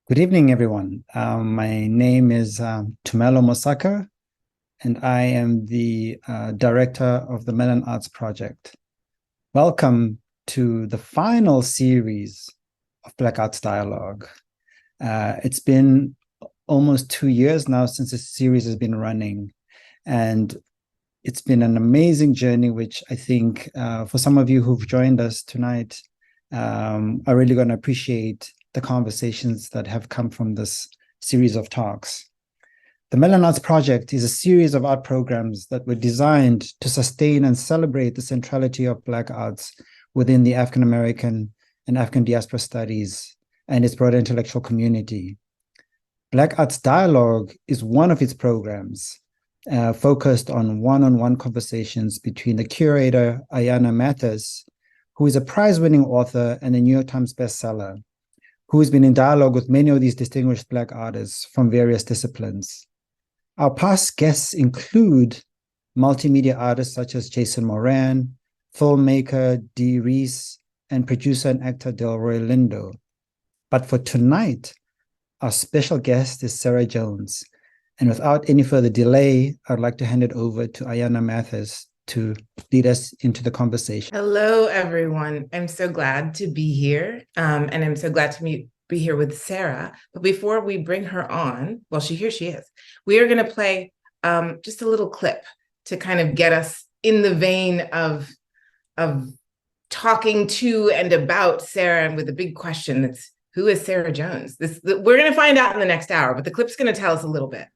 Good evening, everyone. My name is Tumelo Mosaka, and I am the director of the Melon Arts Project. Welcome to the final series of Black Arts Dialogue. It's been almost 2 years now since this series has been running, and it's been an amazing journey, which I think for some of you who've joined us tonight are really going to appreciate the conversations that have come from this series of talks. The Melon Arts Project is a series of art programs that were designed to sustain and celebrate the centrality of Black arts within the African American and African diaspora studies and its broader intellectual community. Black Arts Dialogue is one of its programs focused on one-on-one conversations between the curator, Ayana Mathis, who is a prize-winning author and a New York Times bestseller, who has been in dialogue with many of these distinguished Black artists from various disciplines. Our past guests include multimedia artists such as Jason Moran, filmmaker Dee Reese, and producer and actor Delroy Lindo. But for tonight, our special guest is Sarah Jones. And without any further delay, I'd like to hand it over to Ayana Mathis to lead us into the conversation. Hello, everyone. I'm so glad to be here. And I'm so glad to be here with Sarah. But before we bring her on, well, here she is. We are going to play just a little clip to kind of get us in the vein of talking to and about Sarah, and with the big question that's, who is Sarah Jones? We're going to find out in the next hour, but the clip's going to tell us a little bit.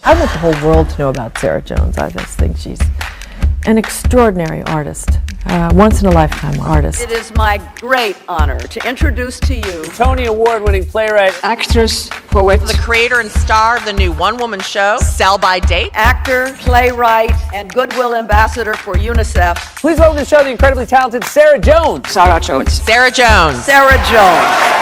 I want the whole world to know about Sarah Jones. I just think she's an extraordinary artist, once-in-a-lifetime artist. It is my great honor to introduce to you Tony Award-winning playwright, actress, poet, the creator and star of the new one-woman show, Sell by Date, actor, playwright, and goodwill ambassador for UNICEF. Please welcome to the show the incredibly talented Sarah Jones. Sarah Jones. Sarah Jones. Sarah Jones.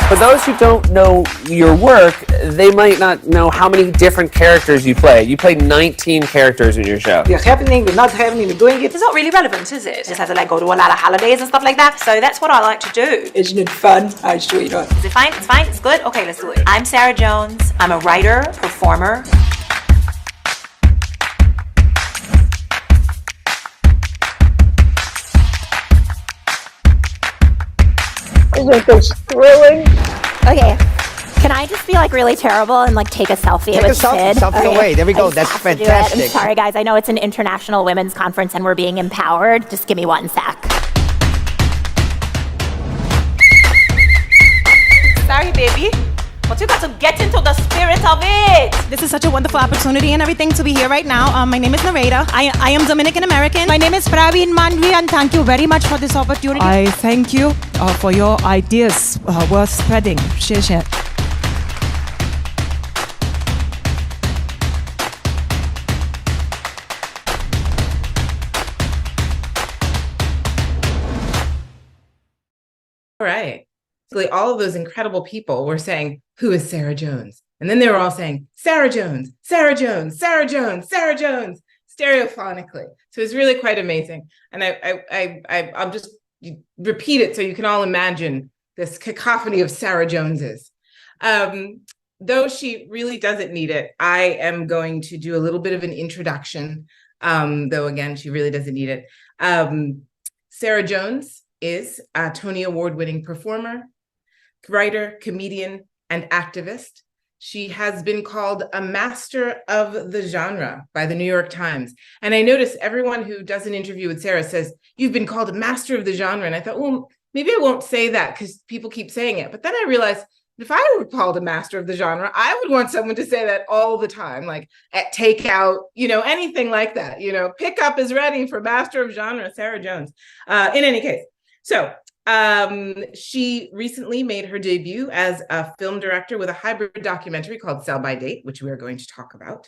For those who don't know your work, they might not know how many different characters you play. You play 19 characters in your show. We're happening, we're not happening, we're doing it. It's not really relevant, is it? Just have to like go to a lot of holidays and stuff like that. So that's what I like to do. Isn't it fun? I sure you know. Is it fine? It's fine? It's good? Okay, let's do it. I'm Sarah Jones. I'm a writer, performer. Isn't this thrilling? Okay, can I just be like really terrible and like take a selfie with Sid? Selfie away. There we go. That's fantastic. I'm sorry, guys. I know it's an international women's conference and we're being empowered. Just give me 1 sec. Sorry, baby. But you got to get into the spirit of it. This is such a wonderful opportunity and everything to be here right now. My name is Nareda. I am Dominican American. My name is Praveen Mandvi, and thank you very much for this opportunity. I thank you for your ideas worth spreading. 谢谢. All right. So like all of those incredible people were saying, who is Sarah Jones? And then they were all saying, Sarah Jones, Sarah Jones, Sarah Jones, Sarah Jones, stereophonically. So it's really quite amazing. And I'll just repeat it so you can all imagine this cacophony of Sarah Joneses. Though she really doesn't need it, I am going to do a little bit of an introduction, though again, she really doesn't need it. Sarah Jones is a Tony Award-winning performer, writer, comedian, and activist. She has been called a master of the genre by the New York Times. And I notice everyone who does an interview with Sarah says, you've been called a master of the genre. And I thought, well, maybe I won't say that because people keep saying it. But then I realized if I were called a master of the genre, I would want someone to say that all the time, like at takeout, anything like that. Pickup is ready for master of genre, Sarah Jones. In any case, so she recently made her debut as a film director with a hybrid documentary called Sell by Date, which we are going to talk about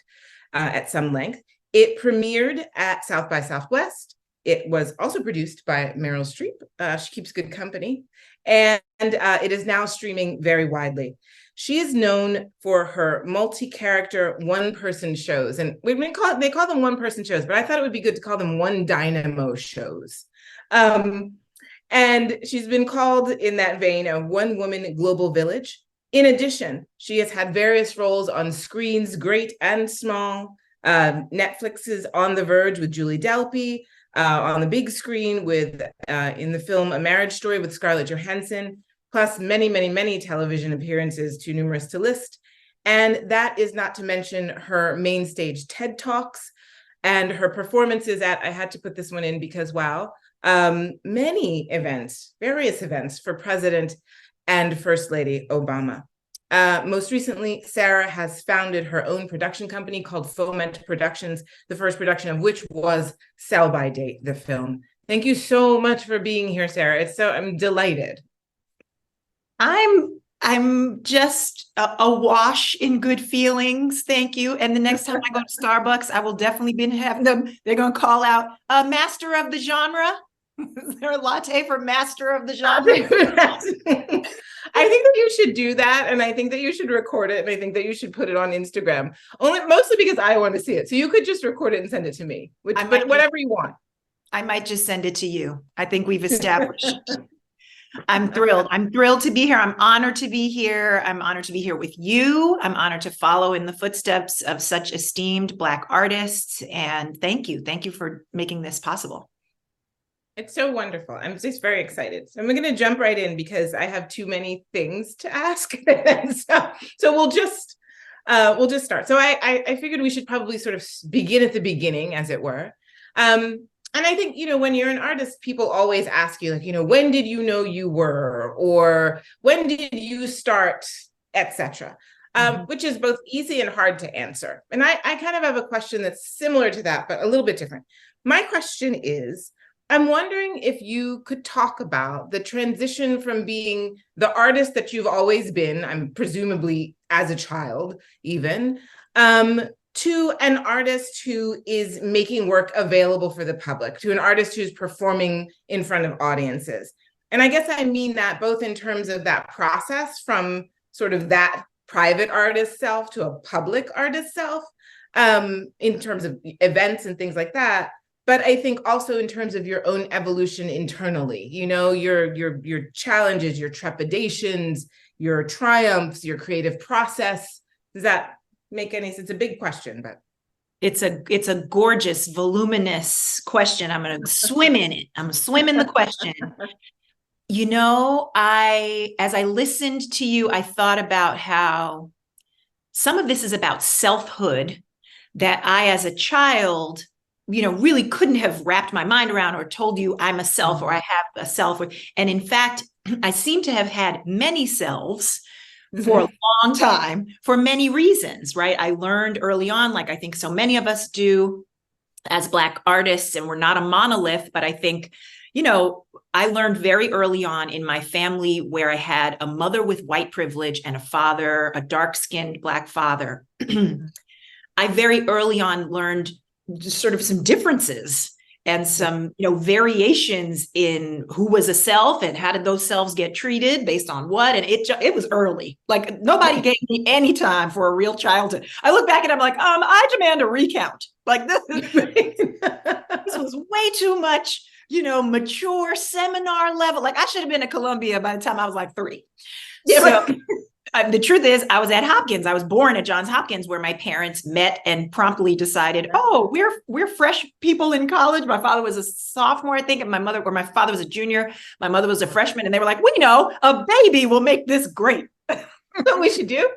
at some length. It premiered at South by Southwest. It was also produced by Meryl Streep. She keeps good company. And it is now streaming very widely. she is known for her multi-character one-person shows. And they call them one-person shows, but I thought it would be good to call them one dynamo shows. And she's been called in that vein a one-woman global village. In addition, she has had various roles on screens, great and small. Netflix's On the Verge with Julie Delpy, on the big screen with in the film A Marriage Story with Scarlett Johansson, plus many, many, many television appearances, too numerous to list. And that is not to mention her main stage TED Talks and her performances at, I had to put this one in because, wow, many events, various events for President and First Lady Obama. Most recently, Sarah has founded her own production company called Foment Productions, the first production of which was Sell by Date, the film. Thank you so much for being here, Sarah. I'm delighted. I'm just awash in good feelings. Thank you. And the next time I go to Starbucks, I will definitely be having them. They're going to call out master of the genre. Is there a latte for master of the genre? I think that you should do that, and I think that you should record it, and I think that you should put it on Instagram. Mostly because I want to see it. So you could just record it and send it to me, but whatever you want. I might just send it to you. I think we've established. I'm thrilled. I'm thrilled to be here. I'm honored to be here. I'm honored to be here with you. I'm honored to follow in the footsteps of such esteemed Black artists. And thank you. Thank you for making this possible. It's so wonderful. I'm just very excited. So I'm going to jump right in because I have too many things to ask. so we'll just start. So I figured we should probably sort of begin at the beginning, as it were. And I think, when you're an artist, people always ask you, like, when did you know you were, or when did you start, etc., which is both easy and hard to answer. And I kind of have a question that's similar to that, but a little bit different. My question is, I'm wondering if you could talk about the transition from being the artist that you've always been, I'm presumably as a child even, to an artist who is making work available for the public, to an artist who's performing in front of audiences. And I guess I mean that both in terms of that process from sort of that private artist self to a public artist self, in terms of events and things like that. But I think also in terms of your own evolution internally, your challenges, your trepidations, your triumphs, your creative process. Does that make any sense? It's a big question, but it's a gorgeous, voluminous question. I'm going to swim in it. I'm going to swim in the question. As I listened to you, I thought about how some of this is about selfhood that I, as a child, really couldn't have wrapped my mind around or told you I'm a self or I have a self. And in fact, I seem to have had many selves for a long time for many reasons, right? I learned early on, like I think so many of us do as Black artists, and we're not a monolith, but I think, I learned very early on in my family where I had a mother with white privilege and a father, a dark-skinned Black father. I very early on learned just sort of some differences and some, variations in who was a self and how did those selves get treated based on what. And it was early. Like nobody gave me any time for a real childhood. I look back and I'm like, I demand a recount. Like this was way too much, mature seminar level. Like I should have been at Columbia by the time I was like 3. Yeah. So, the truth is, I was at Hopkins. I was born at Johns Hopkins, where my parents met and promptly decided, "Oh, we're fresh people in college." My father was a sophomore, I think, and my father was a junior. My mother was a freshman, and they were like, "We know a baby will make this great." That's what we should do.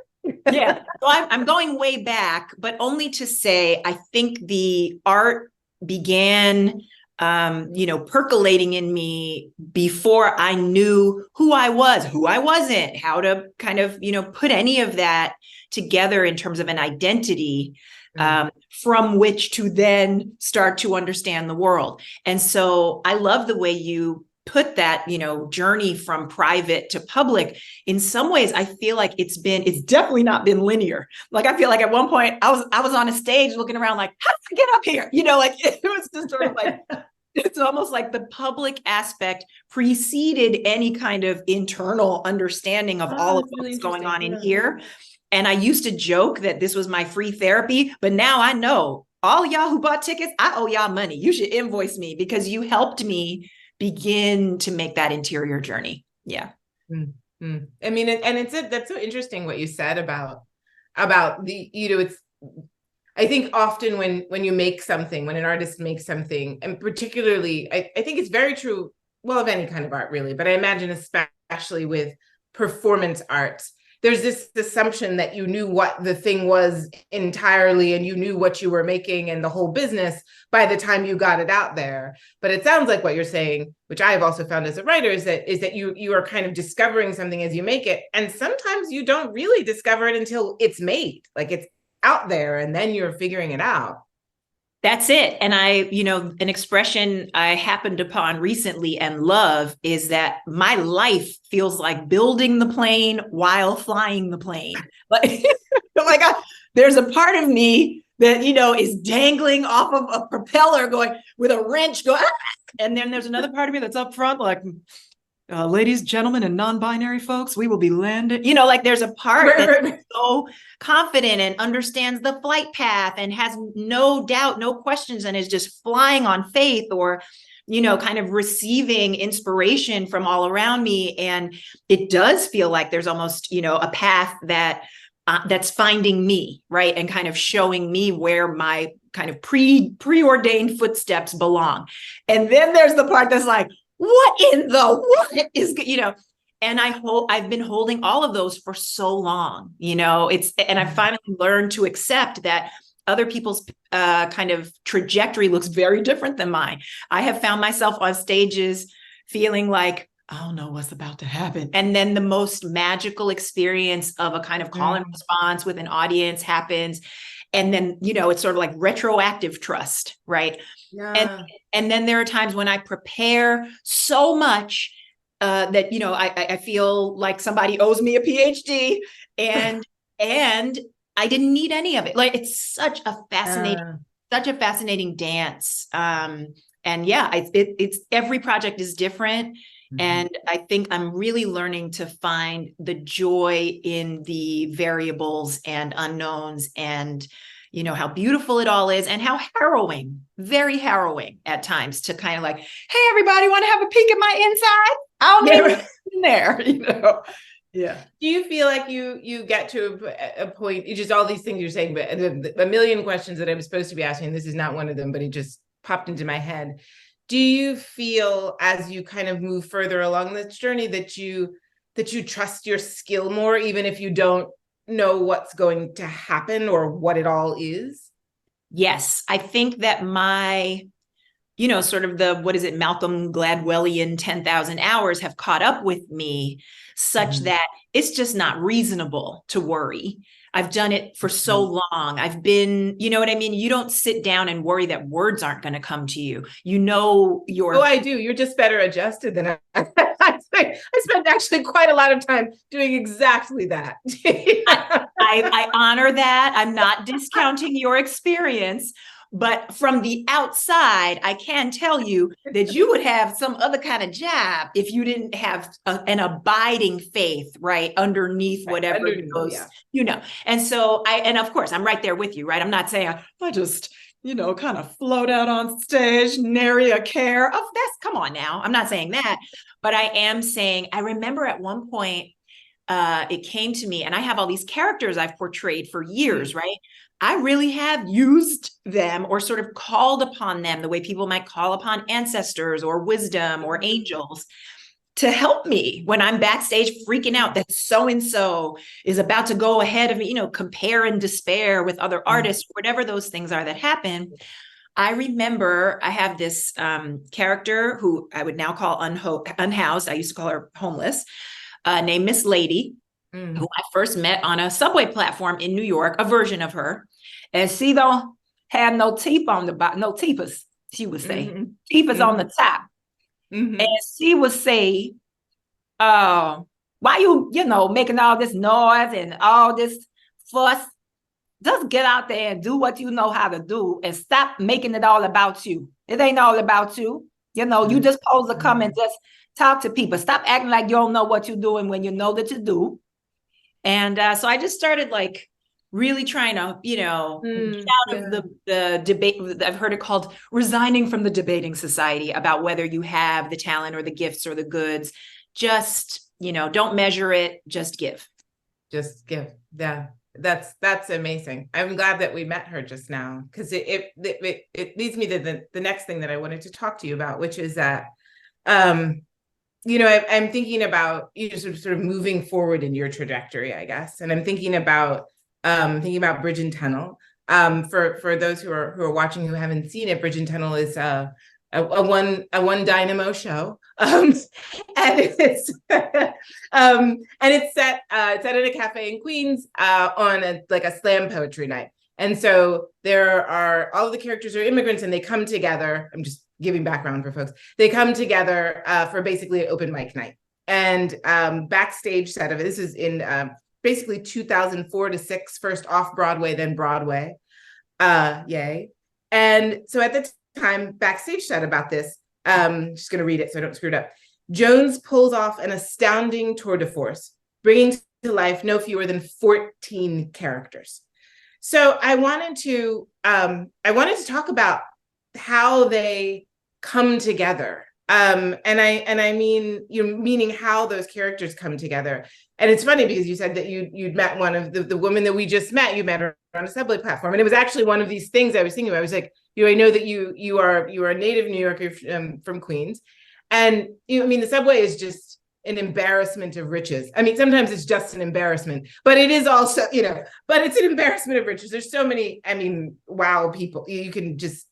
Yeah, so I'm going way back, but only to say I think the art began percolating in me before I knew who I was, who I wasn't, how to kind of, put any of that together in terms of an identity from which to then start to understand the world. And so I love the way you put that, journey from private to public. In some ways, I feel like it's definitely not been linear. Like, I feel like at one point I was on a stage looking around like, how did I get up here? Like it was just sort of like It's almost like the public aspect preceded any kind of internal understanding of all of really what's going on in interesting. here. And I used to joke that this was my free therapy, but now I know all y'all who bought tickets, I owe y'all money. You should invoice me because you helped me begin to make that interior journey. Yeah. Mm-hmm. I mean, that's so interesting what you said about the, it's, I think often when you make something, when an artist makes something, and particularly, I think it's very true, well, of any kind of art really, but I imagine especially with performance arts, there's this assumption that you knew what the thing was entirely and you knew what you were making and the whole business by the time you got it out there. But it sounds like what you're saying, which I have also found as a writer, is that you are kind of discovering something as you make it. And sometimes you don't really discover it until it's made, like it's out there, and then you're figuring it out. That's it. And an expression I happened upon recently and love is that my life feels like building the plane while flying the plane. Like, oh my God, there's a part of me that, is dangling off of a propeller going with a wrench going, and then there's another part of me that's up front, like, ladies, gentlemen, and non-binary folks, we will be landing. Like there's a part that's so confident and understands the flight path and has no doubt, no questions, and is just flying on faith or, kind of receiving inspiration from all around me. And it does feel like there's almost, a path that's finding me, right? And kind of showing me where my kind of preordained footsteps belong. And then there's the part that's like, what is, and I've been holding all of those for so long, and I finally learned to accept that other people's kind of trajectory looks very different than mine. I have found myself on stages feeling like, I don't know what's about to happen. And then the most magical experience of a kind of call and response with an audience happens. And then, it's sort of like retroactive trust, right? Yeah. And then there are times when I prepare so much that, I feel like somebody owes me a PhD and I didn't need any of it. Like, it's such a fascinating dance. And yeah, it's every project is different. Mm-hmm. And I think I'm really learning to find the joy in the variables and unknowns and, how beautiful it all is and how harrowing, very harrowing at times to kind of like, hey, everybody want to have a peek at my inside? I'll be in there, Yeah. Do you feel like you get to a point, just all these things you're saying, but a million questions that I'm supposed to be asking, this is not one of them, but it just popped into my head. Do you feel as you kind of move further along this journey that you trust your skill more, even if you don't know what's going to happen or what it all is? Yes, I think that my, sort of Malcolm Gladwellian 10,000 hours have caught up with me such that it's just not reasonable to worry. I've done it for so long. I've been, you know what I mean? You don't sit down and worry that words aren't going to come to you. Oh, I do. You're just better adjusted than I spent actually quite a lot of time doing exactly that. I honor that. I'm not discounting your experience. But from the outside, I can tell you that you would have some other kind of job if you didn't have an abiding faith, right, underneath whatever goes, And so and of course, I'm right there with you, right? I'm not saying I just, kind of float out on stage, nary a care. Oh, come on now. I'm not saying that. But I am saying, I remember at one point, it came to me, and I have all these characters I've portrayed for years, right? I really have used them or sort of called upon them the way people might call upon ancestors or wisdom or angels to help me when I'm backstage freaking out that so-and-so is about to go ahead of me, compare and despair with other artists, whatever those things are that happen. I remember I have this character who I would now call unhoused. I used to call her homeless, named Miss Lady, who I first met on a subway platform in New York, a version of her. And she don't have no teeth on the bottom, no teethers, she would say. Teethers on the top. And she would say, why you making all this noise and all this fuss? just get out there and do what you know how to do and stop making it all about you. It ain't all about you. You know, you just supposed to come and just talk to people. Stop acting like you don't know what you're doing when you know that you do. And so I just started like really trying to, you know, get out of the debate. I've heard it called resigning from the debating society about whether you have the talent or the gifts or the goods. Just, you know, don't measure it, just give. Just give. Yeah. That's amazing. I'm glad that we met her just now, because it leads me to the next thing that I wanted to talk to you about, which is that, you know, I'm thinking about you sort of moving forward in your trajectory, I guess, and I'm thinking about Bridge and Tunnel. For those who are watching who haven't seen it, Bridge and Tunnel is a one dynamo show, and it's set in a cafe in Queens on a slam poetry night. And so there are all of the characters are immigrants, and they come together. I'm just giving background for folks. They come together for basically an open mic night. And backstage set of it. This is in basically 2004 to 6, first off Broadway, then Broadway. Yay! And so at the time, backstage said about this, just going to read it so I don't screw it up. Jones pulls off an astounding tour de force, bringing to life no fewer than 14 characters. So I wanted to talk about how they come together, and I mean, meaning how those characters come together. And it's funny because you said that you'd met one of the woman that we just met. You met her on a subway platform, and it was actually one of these things I was thinking about. I was like, I know that you are a native New Yorker from Queens, and I mean the subway is just an embarrassment of riches. I mean, sometimes it's just an embarrassment, but it is also, but it's an embarrassment of riches. There's so many, I mean, wow, people. You can just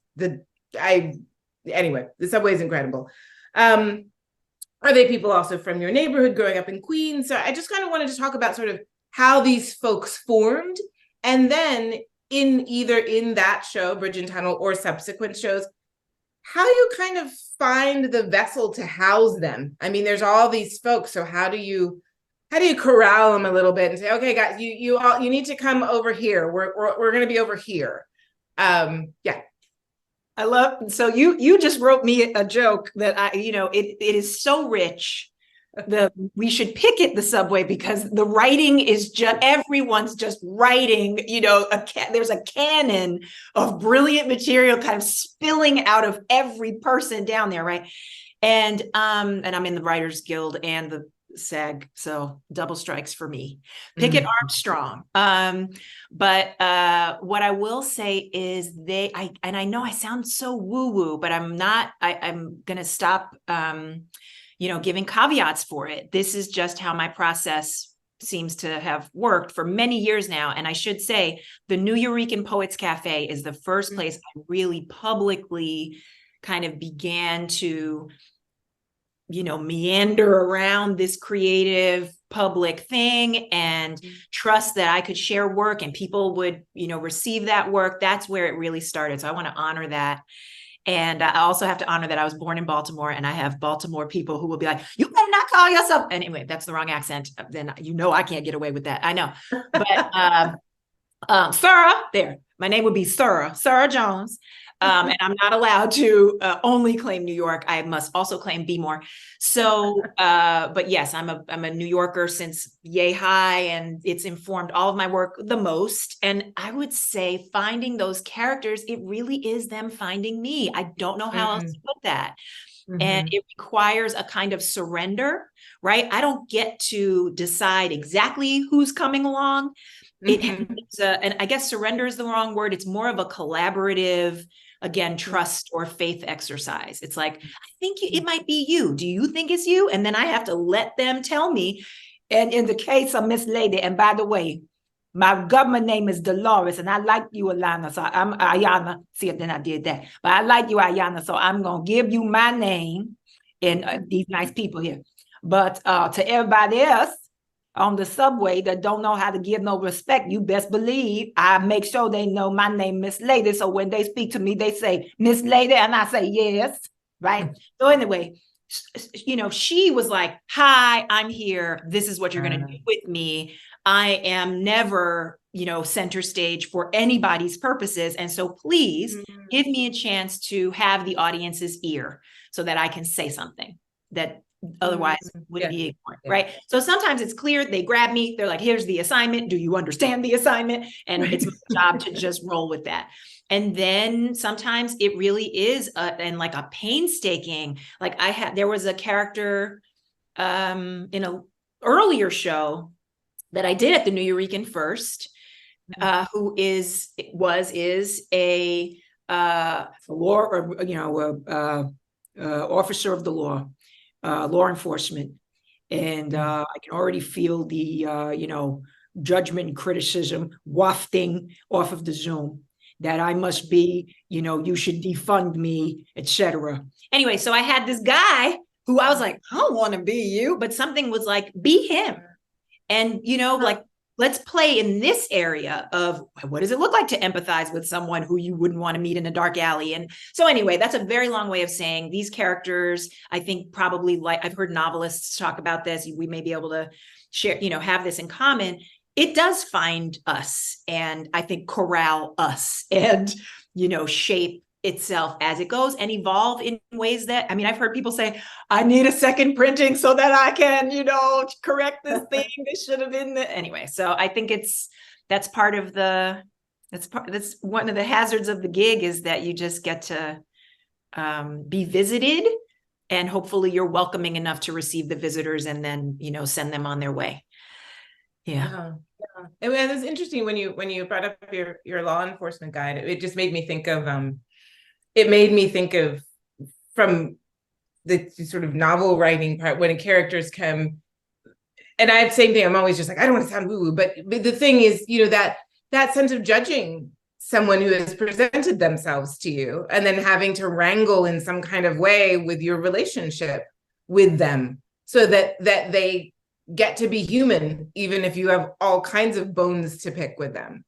anyway, the subway is incredible. Are they people also from your neighborhood growing up in Queens? So I just kind of wanted to talk about sort of how these folks formed, and then in that show, Bridge and Tunnel, or subsequent shows, how you kind of find the vessel to house them. I mean, there's all these folks, so how do you corral them a little bit and say, okay, guys, you need to come over here. We're going to be over here. Yeah. I love, so you just wrote me a joke that it is so rich. We should picket the subway because the writing is just, everyone's just writing, there's a cannon of brilliant material kind of spilling out of every person down there. Right. And I'm in the Writers Guild and the SAG, so double strikes for me. Picket Armstrong. But what I will say is and I know I sound so woo-woo, but I'm not, I'm going to stop, giving caveats for it. This is just how my process seems to have worked for many years now. And I should say the New Eurekan Poets Cafe is the first place I really publicly kind of began to meander around this creative public thing and trust that I could share work and people would, receive that work. That's where it really started. So I want to honor that. And I also have to honor that I was born in Baltimore, and I have Baltimore people who will be like, you better not call yourself. Anyway, that's the wrong accent. Then I can't get away with that. I know. But Sarah, my name would be Sarah Jones. And I'm not allowed to only claim New York. I must also claim Be More. So, but yes, I'm a New Yorker since yay high, and it's informed all of my work the most. And I would say finding those characters, it really is them finding me. I don't know how else to put that. And it requires a kind of surrender, right? I don't get to decide exactly who's coming along. And I guess surrender is the wrong word. It's more of a collaborative, again, trust or faith exercise. It's like, I think it might be you. Do you think it's you? And then I have to let them tell me. And in the case of Miss Lady, and by the way, my government name is Dolores, and I like you, Ayana. So I'm Ayana. See, then I did that. But I like you, Ayana. So I'm going to give you my name and these nice people here. But to everybody else on the subway that don't know how to give no respect, you best believe I make sure they know my name, Miss Lady. So when they speak to me, they say, Miss Lady, and I say, yes, right? So anyway, she was like, hi, I'm here. This is what you're going to do with me. I am never, center stage for anybody's purposes. And so please give me a chance to have the audience's ear so that I can say something that otherwise would be ignored, right? So sometimes it's clear, they grab me, they're like, here's the assignment. Do you understand the assignment? And it's my job to just roll with that. And then sometimes it really is a painstaking, there was a character in an earlier show that I did at the New Eurekan First, who is a law, officer of the law, law enforcement. And I can already feel the, judgment and criticism wafting off of the Zoom that I must be, you should defund me, etc. Anyway, so I had this guy who I was like, I don't want to be you, but something was like, be him. And, let's play in this area of what does it look like to empathize with someone who you wouldn't want to meet in a dark alley. And so anyway, that's a very long way of saying these characters, I think probably I've heard novelists talk about this. We may be able to share, have this in common. It does find us and I think corral us and, shape itself as it goes and evolve in ways that, I've heard people say, I need a second printing so that I can, correct this thing. This should have been anyway. So I think that's one of the hazards of the gig is that you just get to be visited and hopefully you're welcoming enough to receive the visitors and then, send them on their way. Yeah. And it was interesting when you brought up your law enforcement guide, it just made me think of, from the sort of novel writing part, when characters come, and I have the same thing, I'm always just like, I don't want to sound woo-woo, but the thing is, that sense of judging someone who has presented themselves to you and then having to wrangle in some kind of way with your relationship with them so that they get to be human, even if you have all kinds of bones to pick with them.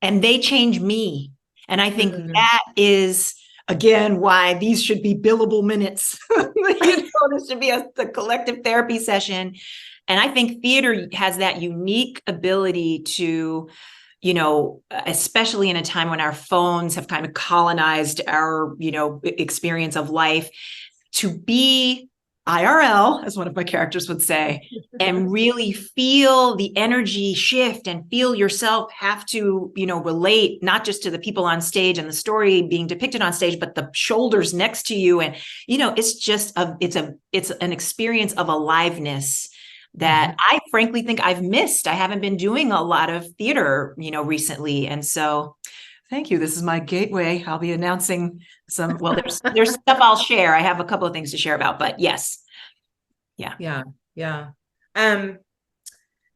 And they change me. And I think that is, again, why these should be billable minutes. This should be the collective therapy session. And I think theater has that unique ability to, especially in a time when our phones have kind of colonized our, experience of life, to be IRL, as one of my characters would say, and really feel the energy shift and feel yourself have to, relate not just to the people on stage and the story being depicted on stage, but the shoulders next to you. And, it's just it's an experience of aliveness that I frankly think I've missed. I haven't been doing a lot of theater, recently. And so thank you. This is my gateway. I'll be announcing there's stuff I'll share. I have a couple of things to share about, but yes. Yeah. I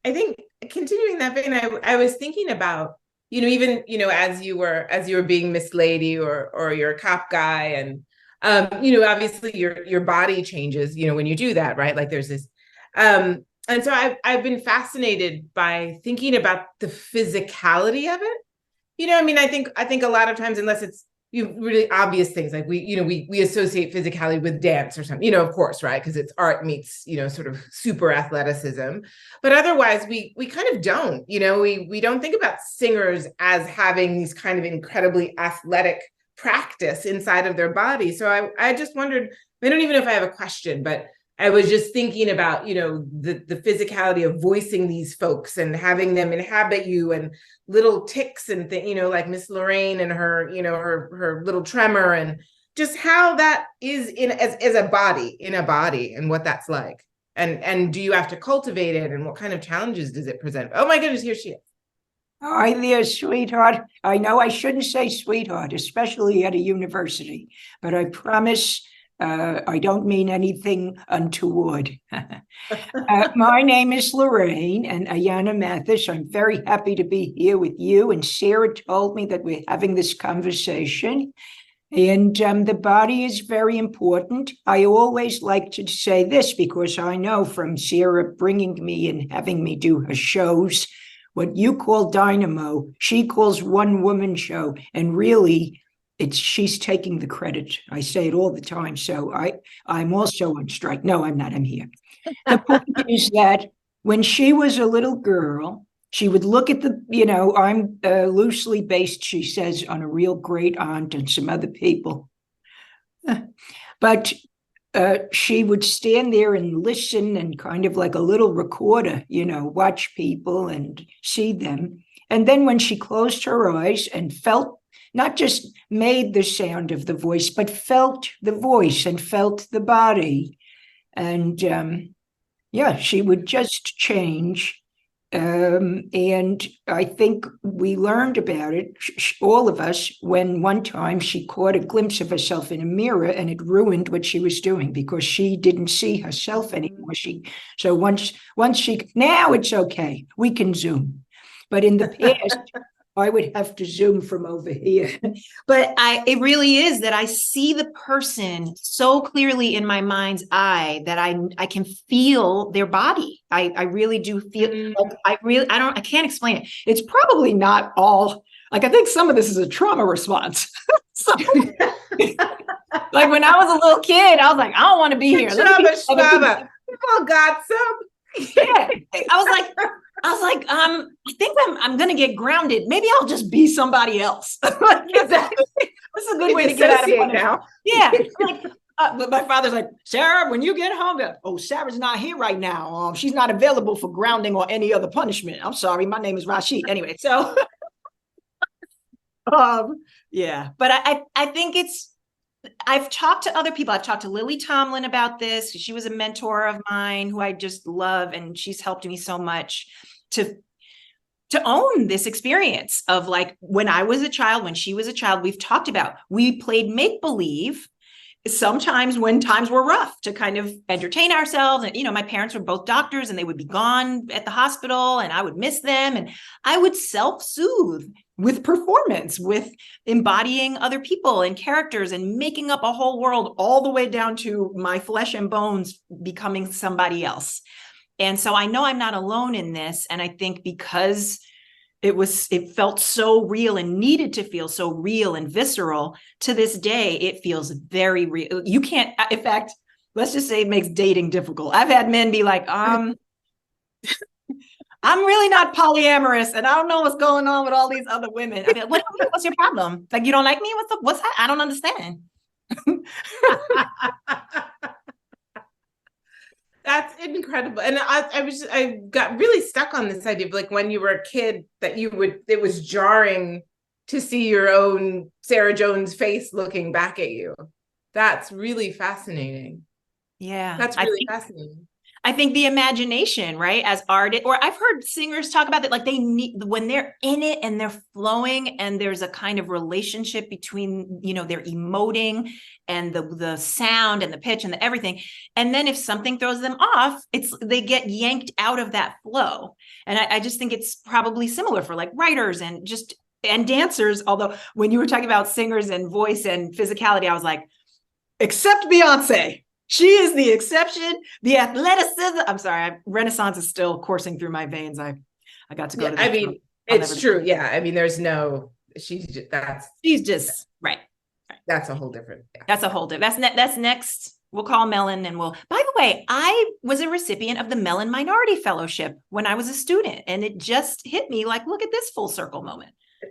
think continuing that vein, I was thinking about, even, as you were being Miss Lady or you're a cop guy and, obviously your body changes, when you do that, right? Like there's this, and so I've been fascinated by thinking about the physicality of it. I think a lot of times, unless it's really obvious things like we associate physicality with dance or something, of course, right? Because it's art meets, sort of super athleticism. But otherwise, we kind of don't, we don't think about singers as having these kind of incredibly athletic practice inside of their body. So I just wondered, I don't even know if I have a question, but I was just thinking about, the physicality of voicing these folks and having them inhabit you and little ticks and things, like Miss Lorraine and her, her little tremor and just how that is as a body in a body and what that's like. And do you have to cultivate it and what kind of challenges does it present? Oh my goodness, here she is. Hi there, sweetheart. I know I shouldn't say sweetheart, especially at a university, but I promise I don't mean anything untoward. My name is Lorraine and Ayana Mathis. I'm very happy to be here with you. And Sarah told me that we're having this conversation. And the body is very important. I always like to say this because I know from Sarah bringing me and having me do her shows, what you call dynamo, she calls one woman show. And really, she's taking the credit. I say it all the time. So I'm also on strike. No, I'm not. I'm here. The point is that when she was a little girl, she would look at I'm loosely based, she says, on a real great aunt and some other people. But she would stand there and listen and kind of like a little recorder, watch people and see them. And then when she closed her eyes and felt, not just made the sound of the voice, but felt the voice and felt the body. And she would just change. And I think we learned about it, all of us, when one time she caught a glimpse of herself in a mirror and it ruined what she was doing because she didn't see herself anymore. Now it's okay. We can Zoom. But in the past, I would have to Zoom from over here. But it really is that I see the person so clearly in my mind's eye that I can feel their body. I really do feel like I can't explain it. It's probably not all, like, I think some of this is a trauma response. So, like when I was a little kid, I was like, I don't want to be here. Trauma. We've all got some. Yeah. I was like, I think I'm going to get grounded. Maybe I'll just be somebody else. Exactly. That's a good way to get out of it now. Yeah. But my father's like, Sarah, when you get home, Sarah's not here right now. She's not available for grounding or any other punishment. I'm sorry. My name is Rashid. Anyway, so, yeah. But I think I've talked to other people. I've talked to Lily Tomlin about this. She was a mentor of mine who I just love, and she's helped me so much to own this experience of, like, when I was a child, when she was a child. We've talked about, we played make-believe sometimes when times were rough to kind of entertain ourselves. And, my parents were both doctors and they would be gone at the hospital and I would miss them. And I would self-soothe with performance, with embodying other people and characters and making up a whole world all the way down to my flesh and bones becoming somebody else. And so I know I'm not alone in this. And I think because it felt so real and needed to feel so real and visceral, to this day, it feels very real. You can't, in fact, let's just say it makes dating difficult. I've had men be like, I'm really not polyamorous and I don't know what's going on with all these other women. I mean, what's your problem? Like, you don't like me? What's that? I don't understand. That's incredible. And I got really stuck on this idea of, like, when you were a kid, that it was jarring to see your own Sarah Jones face looking back at you. That's really fascinating. Yeah. That's really fascinating. I think the imagination, right? As artists, or I've heard singers talk about that, like, they need, when they're in it and they're flowing and there's a kind of relationship between, they're emoting and the sound and the pitch and the everything. And then if something throws them off, they get yanked out of that flow. And I just think it's probably similar for, like, writers and dancers. Although when you were talking about singers and voice and physicality, I was like, except Beyonce. She is the exception, the athleticism. I'm sorry, Renaissance is still coursing through my veins. I got to go to that. I mean, it's true. Yeah. I mean, she's just right. That's a whole different. Yeah. That's a whole different. That's next. We'll call Mellon and by the way, I was a recipient of the Mellon Minority Fellowship when I was a student, and it just hit me like, look at this full circle moment.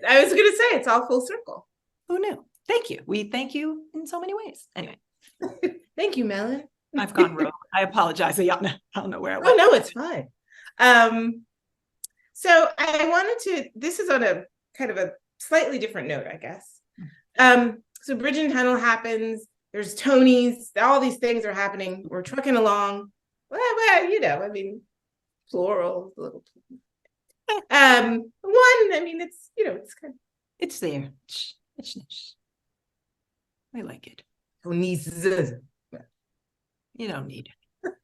I was going to say, it's all full circle. Who knew? Thank you. We thank you in so many ways. Anyway. Thank you, Mellon. I've gone rogue. I apologize, Ayana. I don't know where I went. Oh, no, it's fine. So I wanted this is on a kind of a slightly different note, I guess. So Bridge and Tunnel happens. There's Tonys. All these things are happening. We're trucking along. Well, I mean, plural. Little. It's, it's kind of. It's there. It's nice. I like it. Tonys. You don't need it.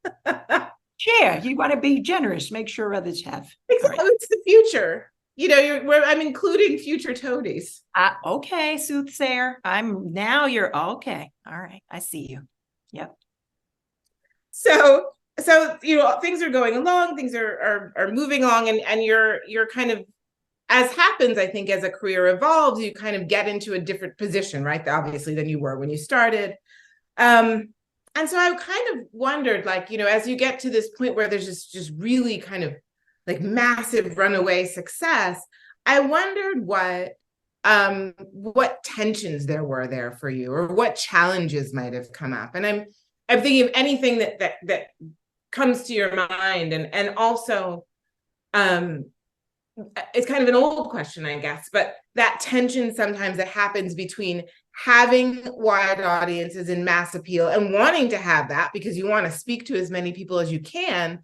Share. You want to be generous. Make sure others have. Exactly. Right. It's the future. I'm including future Tonys. Okay, soothsayer. You're okay. All right. I see you. Yep. So things are going along. Things are moving along, and you're kind of, as happens, I think, as a career evolves, you kind of get into a different position, right? Obviously, than you were when you started. And so I kind of wondered, like, you know, as you get to this point where there's just really kind of like massive runaway success, I wondered what tensions there were there for you, or what challenges might have come up. And I'm thinking of anything that comes to your mind, and also it's kind of an old question, I guess, but that tension sometimes that happens between having wide audiences and mass appeal and wanting to have that because you want to speak to as many people as you can.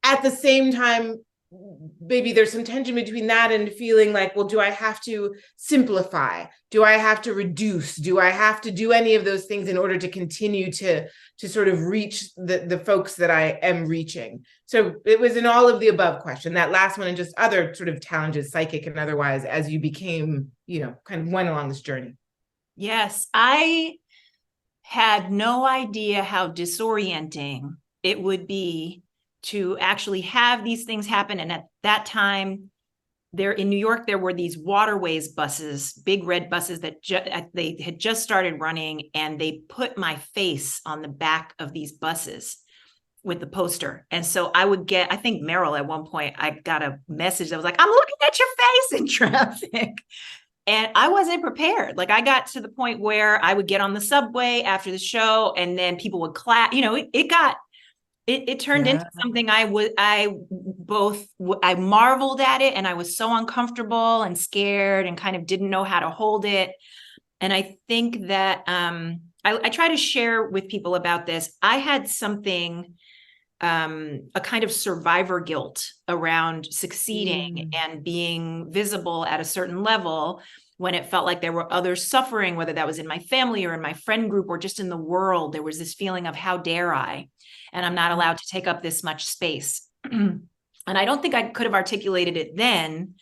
At the same time, maybe there's some tension between that and feeling like, well, do I have to simplify? Do I have to reduce? Do I have to do any of those things in order to continue to sort of reach the folks that I am reaching? So it was an all of the above question, that last one, and just other sort of challenges, psychic and otherwise, as you became, you know, kind of went along this journey. Yes, I had no idea how disorienting it would be to actually have these things happen. And at that time, there in New York, there were these waterways buses, big red buses that they had just started running, and they put my face on the back of these buses with the poster. And so I would get, I think Meryl, at one point, I got a message that was like, I'm looking at your face in traffic. And I wasn't prepared. Like, I got to the point where I would get on the subway after the show, and then people would clap. You know, it turned into something I marveled at it, and I was so uncomfortable and scared and kind of didn't know how to hold it. And I think that I try to share with people about this. I had something, a kind of survivor guilt around succeeding and being visible at a certain level when it felt like there were others suffering, whether that was in my family or in my friend group or just in the world. There was this feeling of, how dare I? And I'm not allowed to take up this much space. And I don't think I could have articulated it then,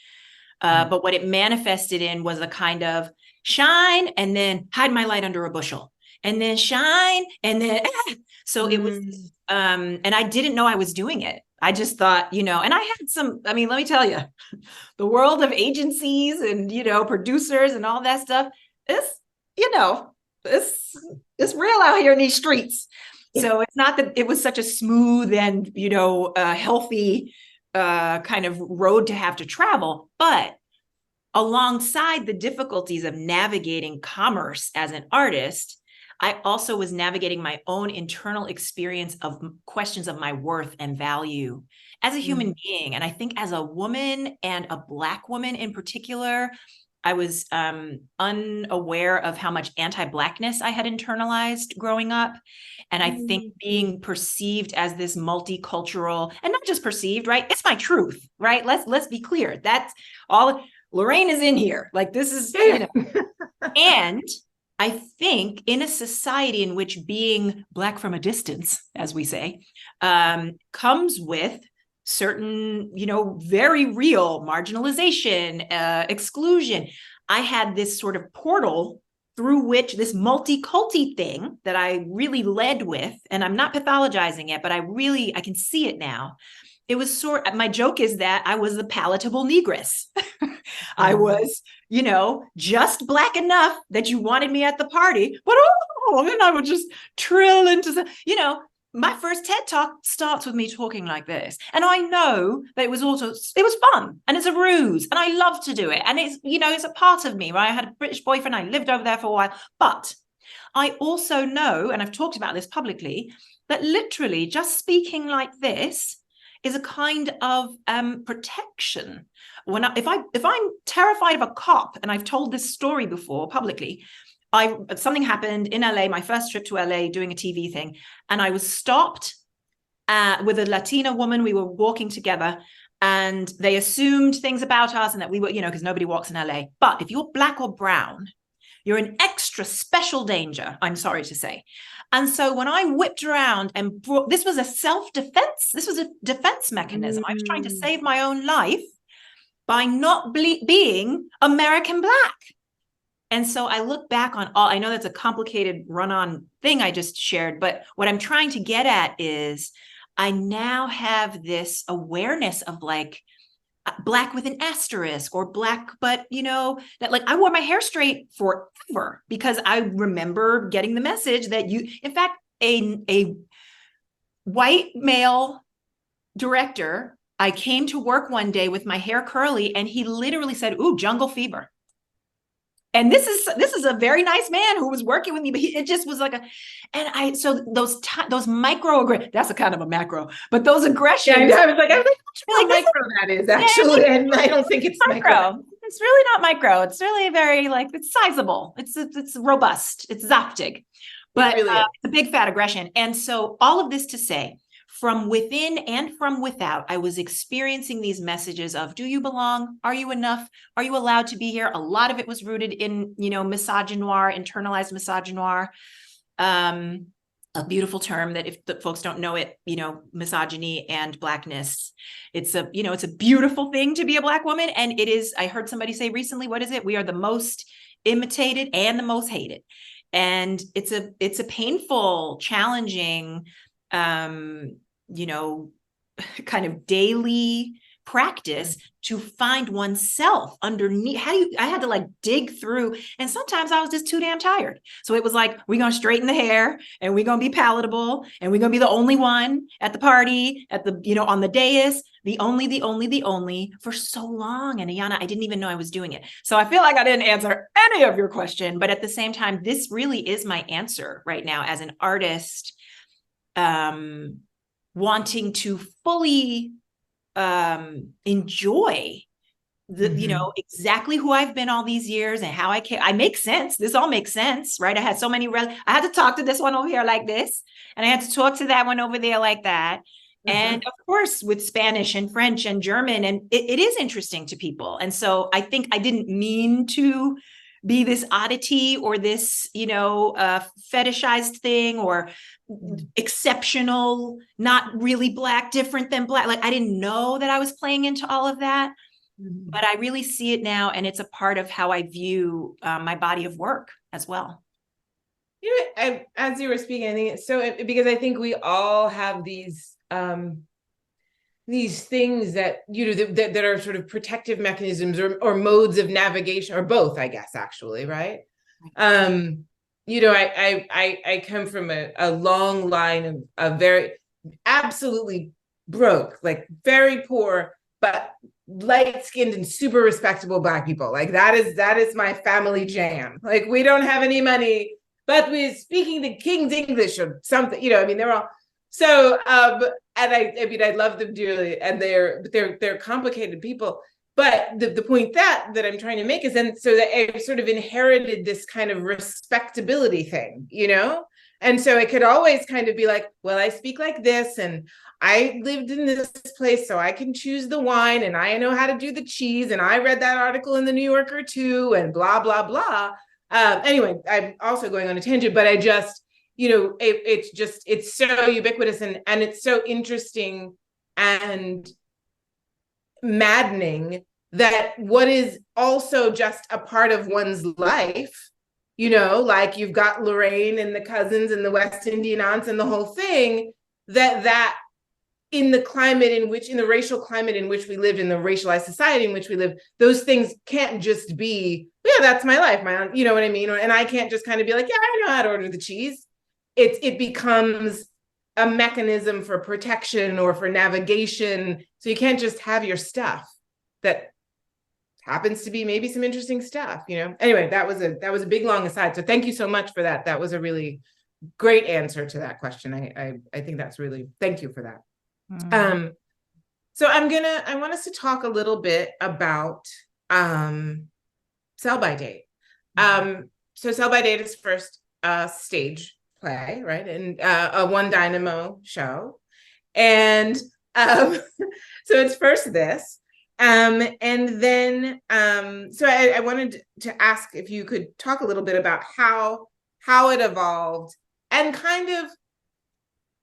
but what it manifested in was a kind of shine and then hide my light under a bushel, and then shine and then so it was and I didn't know I was doing it. I just thought, you know, and I had some, I mean, let me tell you, the world of agencies and, you know, producers and all that stuff is, you know, it's real out here in these streets. So it's not that it was such a smooth and, you know, healthy kind of road to have to travel, but alongside the difficulties of navigating commerce as an artist, I also was navigating my own internal experience of questions of my worth and value as a human being. And I think as a woman, and a Black woman in particular, I was unaware of how much anti-Blackness I had internalized growing up. And I think being perceived as this multicultural, and not just perceived, right? It's my truth, right? Let's be clear. That's all. Lorraine is in here. Like, this is, you know. And I think in a society in which being Black from a distance, as we say, comes with certain, you know, very real marginalization, exclusion. I had this sort of portal through which this multiculti thing that I really led with, and I'm not pathologizing it, but I can see it now. It was my joke is that I was the palatable negress. I was, you know, just Black enough that you wanted me at the party, but then I would just trill into you know, my first TED Talk starts with me talking like this. And I know that it was fun, and it's a ruse, and I love to do it. And it's, you know, it's a part of me, right? I had a British boyfriend, I lived over there for a while, but I also know, and I've talked about this publicly, that literally just speaking like this is a kind of protection. If I'm terrified of a cop, and I've told this story before publicly, something happened in LA, my first trip to LA doing a TV thing, and I was stopped with a Latina woman. We were walking together, and they assumed things about us, and that we were, you know, because nobody walks in LA. But if you're Black or brown, you're in extra special danger, I'm sorry to say. And so when I whipped around and this was a self-defense, this was a defense mechanism. I was trying to save my own life by not being American Black. And so I look back on I know that's a complicated run-on thing I just shared, but what I'm trying to get at is I now have this awareness of, like, Black with an asterisk or black, but that like I wore my hair straight forever because I remember getting the message that in fact, a white male director, I came to work one day with my hair curly and he literally said, "Ooh, jungle fever." And this is a very nice man who was working with me, but it just was like so those microaggressions, that's a kind of a macro, but those aggressions. Yeah, I was like, how micro that is actually, and I don't think it's micro. It's really not micro. It's really very it's sizable. It's robust. It's zaftig, but it's a big fat aggression. And so all of this to say, from within and from without, I was experiencing these messages of, do you belong? Are you enough? Are you allowed to be here? A lot of it was rooted in, misogynoir, internalized misogynoir, a beautiful term that if the folks don't know it, misogyny and Blackness, it's a beautiful thing to be a Black woman. And it is, I heard somebody say recently, what is it? We are the most imitated and the most hated. And it's a painful, challenging, kind of daily practice to find oneself underneath. I had to dig through, and sometimes I was just too damn tired. So it was like, we're going to straighten the hair and we're going to be palatable and we're going to be the only one at the party, at the, on the dais, the only for so long. And Ayana, I didn't even know I was doing it. So I feel like I didn't answer any of your question, but at the same time, this really is my answer right now as an artist, wanting to fully enjoy the exactly who I've been all these years and how I make sense. This all makes sense, right? I had so many I had to talk to this one over here like this, and I had to talk to that one over there like that. And of course, with Spanish and French and German, and it is interesting to people. And so I think I didn't mean to be this oddity or this, fetishized thing or exceptional, not really Black, different than Black. Like I didn't know that I was playing into all of that, but I really see it now. And it's a part of how I view my body of work as well. As you were speaking, I think it's so, because I think we all have these things that, that are sort of protective mechanisms or modes of navigation, or both, I guess, actually, right? I come from a long line of very absolutely broke, like very poor, but light-skinned and super respectable Black people. Like that is my family jam. Like we don't have any money, but we're speaking the King's English or something, they're all so, and I love them dearly, and they're complicated people. But the point that I'm trying to make is then so that I sort of inherited this kind of respectability thing, And so it could always kind of be like, well, I speak like this, and I lived in this place, so I can choose the wine, and I know how to do the cheese, and I read that article in the New Yorker too, and blah, blah, blah. Anyway, I'm also going on a tangent, but I just, it's so ubiquitous and it's so interesting and maddening that what is also just a part of one's life, like you've got Lorraine and the cousins and the West Indian aunts and the whole thing, that in the racial climate in which we live, in the racialized society in which we live, those things can't just be, yeah, that's my life, my aunt, you know what I mean? And I can't just kind of be like, yeah, I know how to order the cheese. It becomes a mechanism for protection or for navigation. So you can't just have your stuff that happens to be maybe some interesting stuff, Anyway, that was a big long aside. So thank you so much for that. That was a really great answer to that question. I think that's really, thank you for that. So I want us to talk a little bit about Sell by Date. So Sell by Date is first stage play, right? And a One Dynamo show. And so it's first this. And then so I wanted to ask if you could talk a little bit about how it evolved and kind of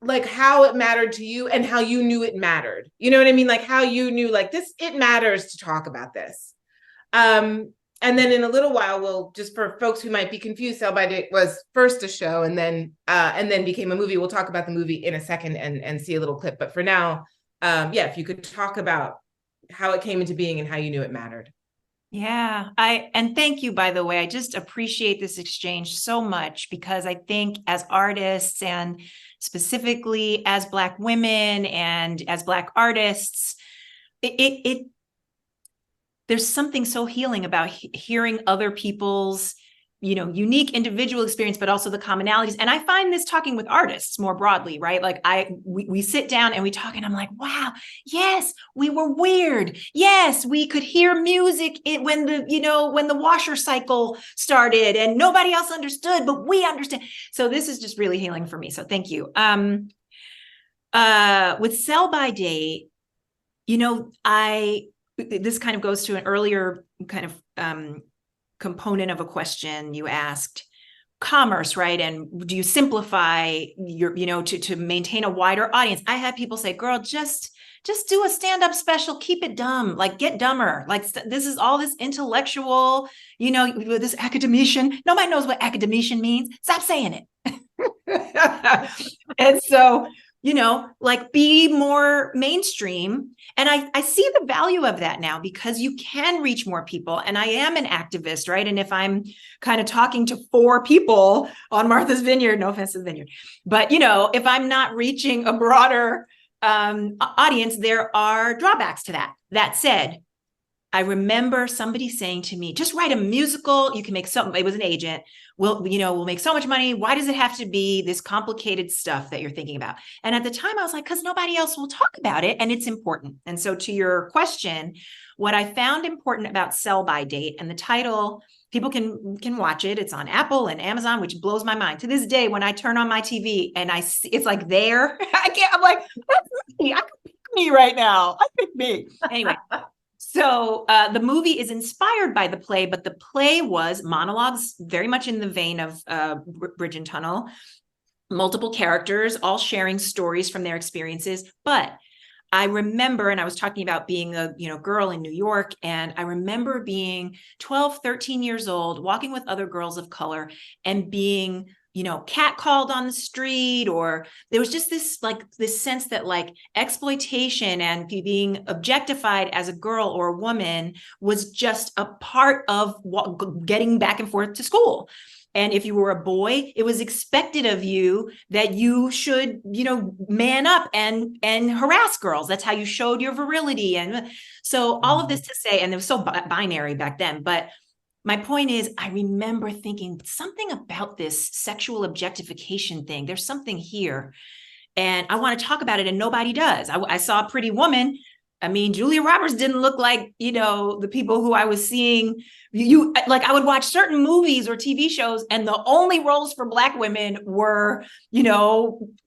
like how it mattered to you and how you knew it mattered. You know what I mean? Like how you knew like this, it matters to talk about this. And then in a little while, we'll just, for folks who might be confused, Sell by Date was first a show and then became a movie. We'll talk about the movie in a second and see a little clip. But for now, if you could talk about how it came into being and how you knew it mattered. Yeah, and thank you, by the way. I just appreciate this exchange so much, because I think as artists, and specifically as Black women and as Black artists, there's something so healing about hearing other people's, unique individual experience, but also the commonalities. And I find this talking with artists more broadly, right? Like we sit down and we talk, and I'm like, wow, yes, we were weird. Yes, we could hear music when the washer cycle started and nobody else understood, but we understand. So this is just really healing for me. So thank you. With Sell by Date, this kind of goes to an earlier kind of component of a question you asked, commerce, right? And do you simplify your, to maintain a wider audience? I had people say, girl, just do a stand-up special, keep it dumb, like get dumber. Like this is all this intellectual, this academician. Nobody knows what academician means. Stop saying it. And so, like be more mainstream. And I see the value of that now, because you can reach more people. And I am an activist, right? And if I'm kind of talking to 4 people on Martha's Vineyard, no offense to the Vineyard, but if I'm not reaching a broader audience, there are drawbacks to that. That said, I remember somebody saying to me, just write a musical. You can make something. It was an agent. We'll make so much money. Why does it have to be this complicated stuff that you're thinking about? And at the time I was like, because nobody else will talk about it and it's important. And so to your question, what I found important about Sell by Date, and the title, people can watch it. It's on Apple and Amazon, which blows my mind. To this day, when I turn on my TV and I see it's like there, I'm like, that's me. I can pick me right now. I pick me. Anyway. So the movie is inspired by the play, but the play was monologues, very much in the vein of Bridge and Tunnel, multiple characters, all sharing stories from their experiences. But I remember, and I was talking about being a girl in New York, and I remember being 12, 13 years old, walking with other girls of color and being catcalled on the street, or there was just this sense that like exploitation and being objectified as a girl or a woman was just a part of getting back and forth to school. And if you were a boy, it was expected of you that you should, man up and harass girls. That's how you showed your virility. And so all of this to say, and it was so binary back then, but my point is, I remember thinking something about this sexual objectification thing. There's something here, and I want to talk about it, and nobody does. I saw a Pretty Woman. I mean, Julia Roberts didn't look like, the people who I was seeing. I would watch certain movies or TV shows, and the only roles for Black women were,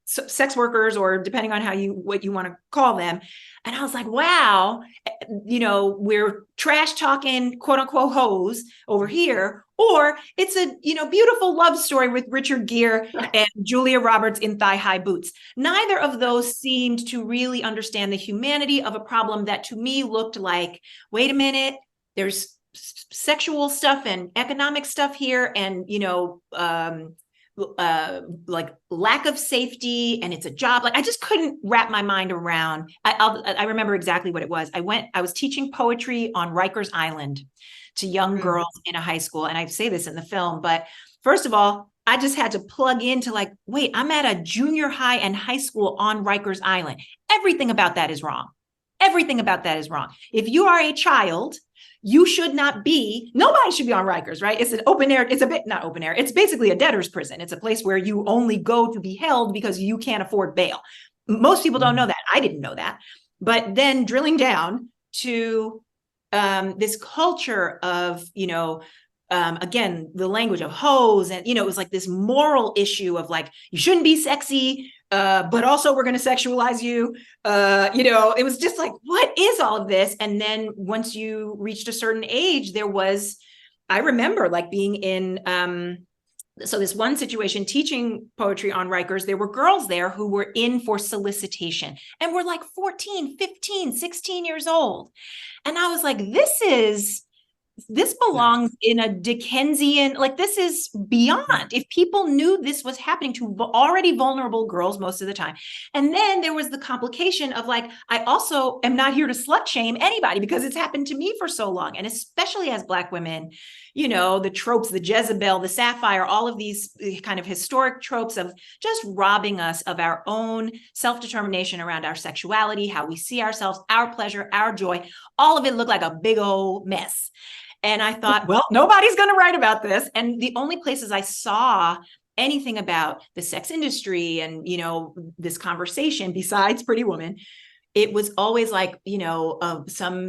sex workers, or depending on what you want to call them. And I was like, wow, we're trash talking, quote unquote, hoes over here, or it's a, beautiful love story with Richard Gere and Julia Roberts in thigh-high boots. Neither of those seemed to really understand the humanity of a problem that to me looked like, wait a minute, there's sexual stuff and economic stuff here, and, like lack of safety, and it's a job. Like I just couldn't wrap my mind around. I remember exactly what it was. I was teaching poetry on Rikers Island to young girls in a high school. And I say this in the film, but first of all, I just had to plug into like, wait, I'm at a junior high and high school on Rikers Island. Everything about that is wrong. Everything about that is wrong. If you are a child, you should not be, nobody should be on Rikers, right? It's an open air, not open air. It's basically a debtor's prison. It's a place where you only go to be held because you can't afford bail. Most people don't know that. I didn't know that. But then drilling down to this culture of, again, the language of hoes, and, it was like this moral issue of like, you shouldn't be sexy, but also we're going to sexualize you. It was just like, what is all of this? And then once you reached a certain age, I remember like being in, so this one situation, teaching poetry on Rikers, there were girls there who were in for solicitation and were like 14, 15, 16 years old. And I was like, this is this belongs in a Dickensian, like this is beyond. If people knew this was happening to already vulnerable girls most of the time. And then there was the complication of like, I also am not here to slut shame anybody because it's happened to me for so long. And especially as Black women, you know, the tropes, the Jezebel, the Sapphire, all of these kind of historic tropes of just robbing us of our own self-determination around our sexuality, how we see ourselves, our pleasure, our joy, all of it looked like a big old mess. And I thought, well, nobody's going to write about this. And the only places I saw anything about the sex industry and, you know, this conversation besides Pretty Woman, it was always like, you know,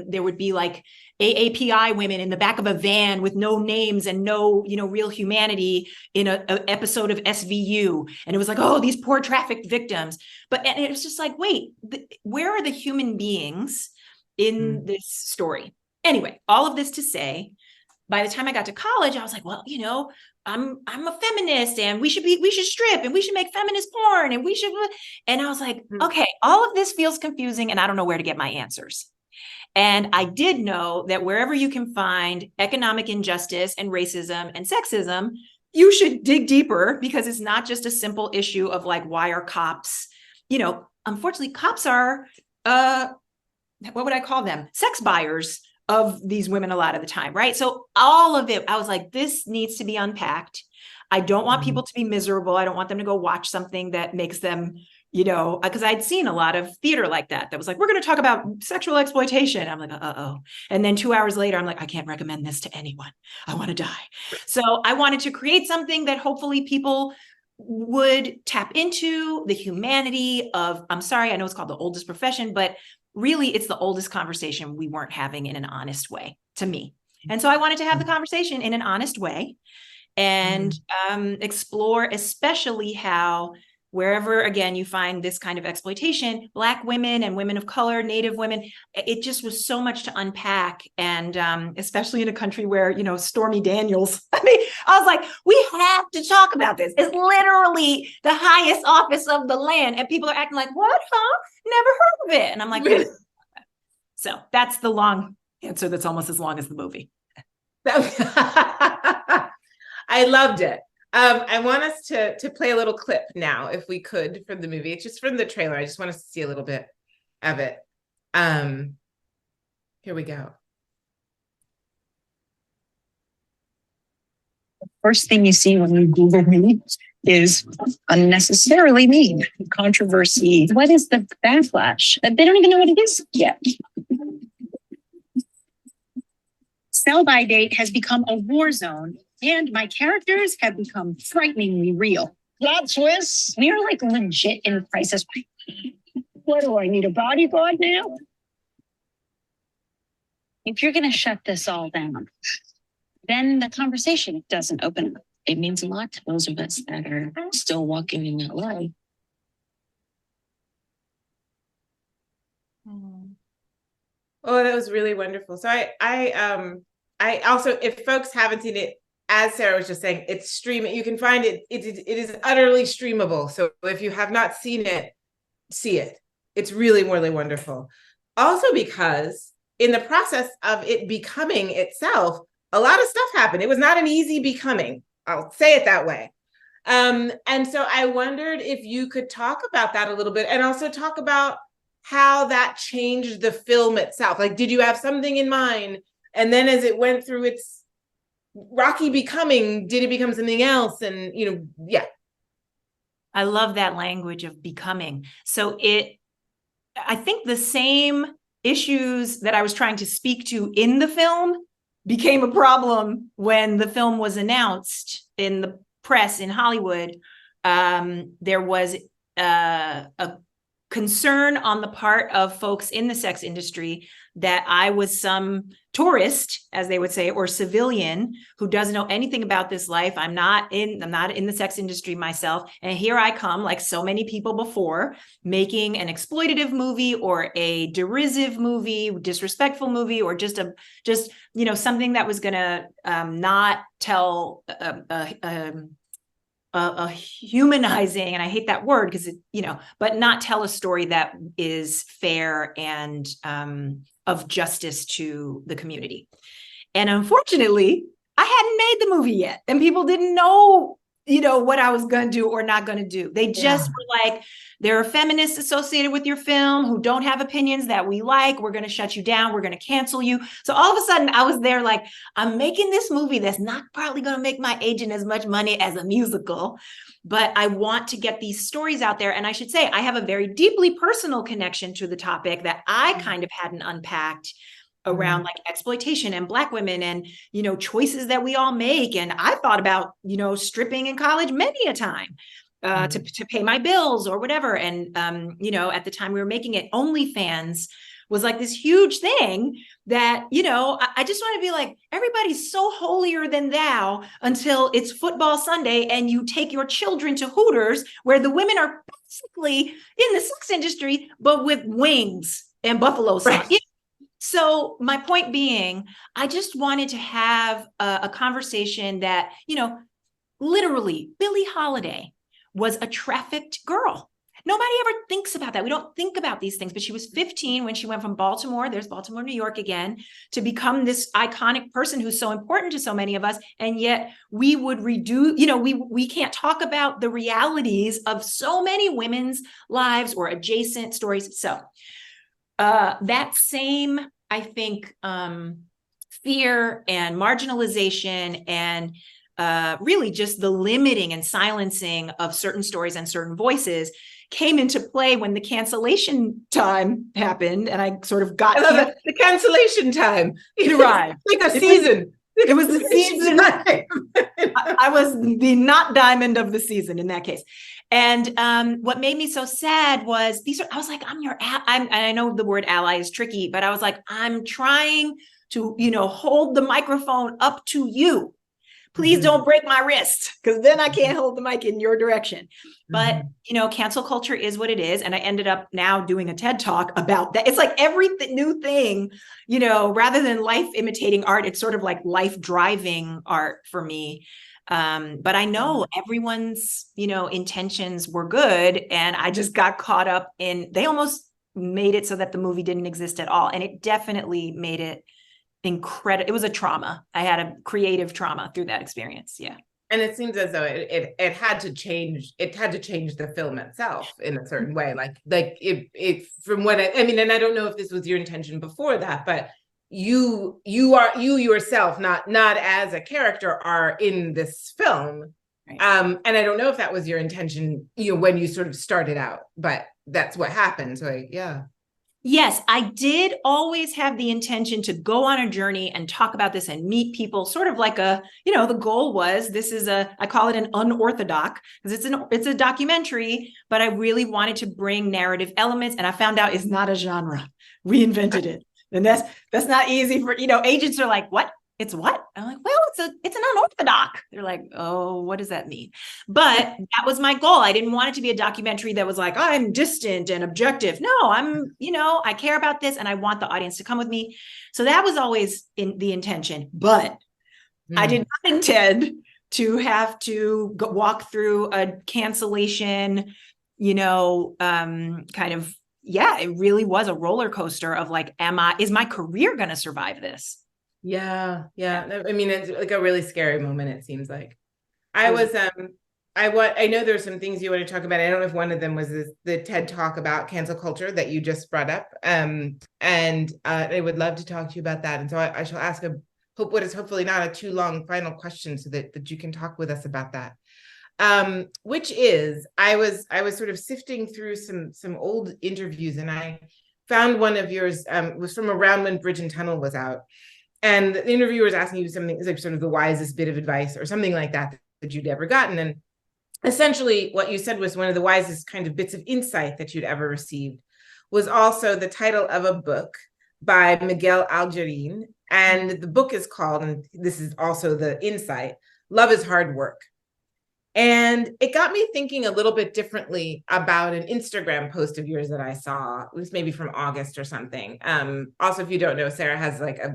there would be like AAPI women in the back of a van with no names and no, you know, real humanity in an episode of SVU. And it was like, oh, these poor trafficked victims. And it was just like, wait, where are the human beings in this story? Anyway, all of this to say, by the time I got to college, I was like, well, you know, I'm a feminist and we should strip and we should make feminist porn and and I was like, okay, all of this feels confusing and I don't know where to get my answers. And I did know that wherever you can find economic injustice and racism and sexism, you should dig deeper because it's not just a simple issue of like, why are cops, you know, unfortunately, cops are, what would I call them? Sex buyers of these women a lot of the time, right? So all of it, I was like, this needs to be unpacked. I don't want people to be miserable. I don't want them to go watch something that makes them, you know, because I'd seen a lot of theater like that was like, we're going to talk about sexual exploitation. I'm like, uh-oh. And then 2 hours later, I'm like, I can't recommend this to anyone. I want to die. So I wanted to create something that hopefully people would tap into the humanity of, I'm sorry, I know it's called the oldest profession, but really, it's the oldest conversation we weren't having in an honest way, to me. And so I wanted to have the conversation in an honest way and explore especially how wherever, again, you find this kind of exploitation, Black women and women of color, Native women, it just was so much to unpack. And especially in a country where, you know, Stormy Daniels, I mean, I was like, we have to talk about this. It's literally the highest office of the land. And people are acting like, what, huh? Never heard of it. And I'm like, so that's the long answer that's almost as long as the movie. I loved it. I want us to play a little clip now, if we could, from the movie. It's just from the trailer. I just want us to see a little bit of it. Here we go. The first thing you see when you Google me is unnecessarily mean, controversy. What is the backlash? They don't even know what it is yet. Sell-by date has become a war zone, and my characters have become frighteningly real. Plot twist. We are like legit in crisis. What do I need, a bodyguard now? If you're going to shut this all down, then the conversation doesn't open up. It means a lot to those of us that are still walking in that light. Oh, that was really wonderful. So I also, if folks haven't seen it, as Sarah was just saying, it's streaming. You can find it. It is utterly streamable. So if you have not seen it, see it. It's really, really wonderful. Also because in the process of it becoming itself, a lot of stuff happened. It was not an easy becoming. I'll say it that way. And so I wondered if you could talk about that a little bit and also talk about how that changed the film itself. Like, did you have something in mind? And then as it went through its rocky becoming, did it become something else? And, you know, yeah. I love that language of becoming. So I think the same issues that I was trying to speak to in the film became a problem when the film was announced in the press in Hollywood. There was a concern on the part of folks in the sex industry that I was some tourist, as they would say, or civilian who doesn't know anything about this life. I'm not in the sex industry myself. And here I come, like so many people before, making an exploitative movie or a derisive movie, disrespectful movie, or just you know, something that was going to not tell a humanizing, and I hate that word because it, you know, but not tell a story that is fair and of justice to the community. And unfortunately, I hadn't made the movie yet, and people didn't know, what I was going to do or not going to do. They just were like, there are feminists associated with your film who don't have opinions that we like. We're going to shut you down. We're going to cancel you. So all of a sudden I was there like, I'm making this movie that's not probably going to make my agent as much money as a musical, but I want to get these stories out there. And I should say, I have a very deeply personal connection to the topic that I kind of hadn't unpacked around like exploitation and Black women and, choices that we all make. And I thought about, stripping in college many a time to pay my bills or whatever. And, at the time we were making it, OnlyFans was like this huge thing that, I just want to be like, everybody's so holier than thou until it's football Sunday and you take your children to Hooters where the women are basically in the sex industry, but with wings and buffalo sauce. Right. So my point being, I just wanted to have a conversation that, literally Billie Holiday was a trafficked girl. Nobody ever thinks about that. We don't think about these things, but she was 15 when she went from Baltimore, there's Baltimore, New York again, to become this iconic person who's so important to so many of us. And yet we would reduce, we can't talk about the realities of so many women's lives or adjacent stories. So that same, I think, fear and marginalization and really just the limiting and silencing of certain stories and certain voices came into play when the cancellation time happened. And I sort of got the cancellation time. It arrived. Like a season. It was the season. I was the not diamond of the season in that case. And what made me so sad was I was like, I'm your and I know the word ally is tricky, but I was like, I'm trying to, hold the microphone up to you. Please don't break my wrist, because then I can't hold the mic in your direction. But, cancel culture is what it is. And I ended up now doing a TED Talk about that. It's like every new thing, rather than life imitating art, it's sort of like life driving art for me. But I know everyone's, intentions were good. And I just got caught up they almost made it so that the movie didn't exist at all. And it definitely made it incredible. It was a trauma. I had a creative trauma through that experience. Yeah. And it seems as though it had to change. It had to change the film itself in a certain way. Like it from what I mean, and I don't know if this was your intention before that, but you yourself, not as a character, are in this film. Right. And I don't know if that was your intention, when you sort of started out, but that's what happened. So Yes, I did always have the intention to go on a journey and talk about this and meet people, sort of like the goal was, I call it an unorthodox, because it's a documentary, but I really wanted to bring narrative elements, and I found out it's not a genre. We invented it. And that's not easy for, agents are like, what? It's what? I'm like, well, it's an unorthodox. They're like, oh, what does that mean? But that was my goal. I didn't want it to be a documentary that was like, I'm distant and objective. No, I care about this and I want the audience to come with me. So that was always the intention. But I did not intend to have to walk through a cancellation, kind of, it really was a roller coaster of like, is my career going to survive this? Yeah. I mean, it's like a really scary moment, it seems like. I know there's some things you want to talk about. I don't know if one of them was the TED Talk about cancel culture that you just brought up. And I would love to talk to you about that. And so I shall ask what is hopefully not a too long final question so that you can talk with us about that. Which is, I was sort of sifting through some old interviews, and I found one of yours was from around when Bridge and Tunnel was out. And the interviewer was asking you something like sort of the wisest bit of advice or something like that you'd ever gotten. And essentially what you said was one of the wisest kind of bits of insight that you'd ever received was also the title of a book by Miguel Algarín. And the book is called, and this is also the insight, Love is Hard Work. And it got me thinking a little bit differently about an Instagram post of yours that I saw. It was maybe from August or something. Also, if you don't know, Sarah has like a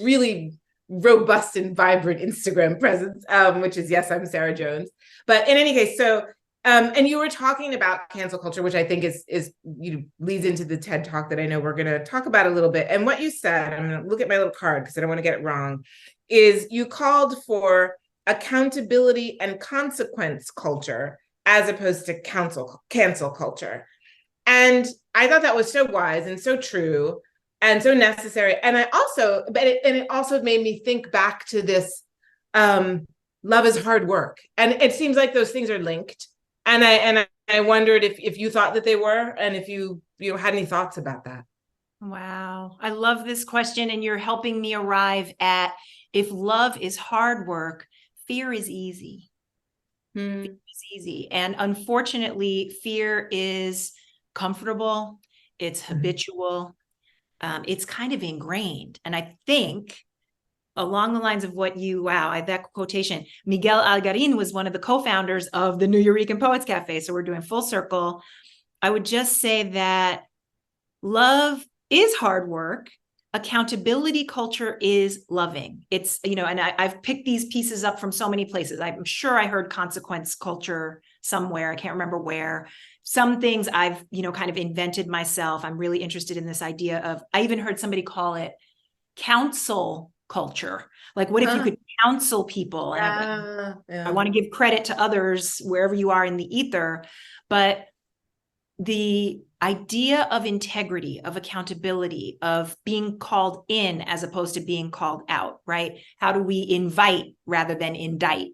really robust and vibrant Instagram presence, which is, yes, I'm Sarah Jones. But in any case, so And you were talking about cancel culture, which I think is leads into the TED Talk that I know we're going to talk about a little bit. And what you said, I'm going to look at my little card because I don't want to get it wrong, is you called for accountability and consequence culture as opposed to cancel culture. And I thought that was so wise and so true and so necessary. And it also made me think back to this love is hard work. And it seems like those things are linked. And I wondered if you thought that they were, and if you had any thoughts about that. Wow. I love this question. And you're helping me arrive at, if love is hard work, fear is easy. Fear is easy. And unfortunately, fear is comfortable. It's habitual. It's kind of ingrained. And I think along the lines of what that quotation, Miguel Algarin was one of the co-founders of the New Eurekan Poets Cafe. So we're doing full circle. I would just say that love is hard work. Accountability culture is loving. It's, and I've picked these pieces up from so many places. I'm sure I heard consequence culture somewhere. I can't remember where. Some things I've, kind of invented myself. I'm really interested in this idea of, I even heard somebody call it counsel culture. Like, what if you could counsel people? And I want to give credit to others wherever you are in the ether. But the idea of integrity, of accountability, of being called in as opposed to being called out, right? How do we invite rather than indict?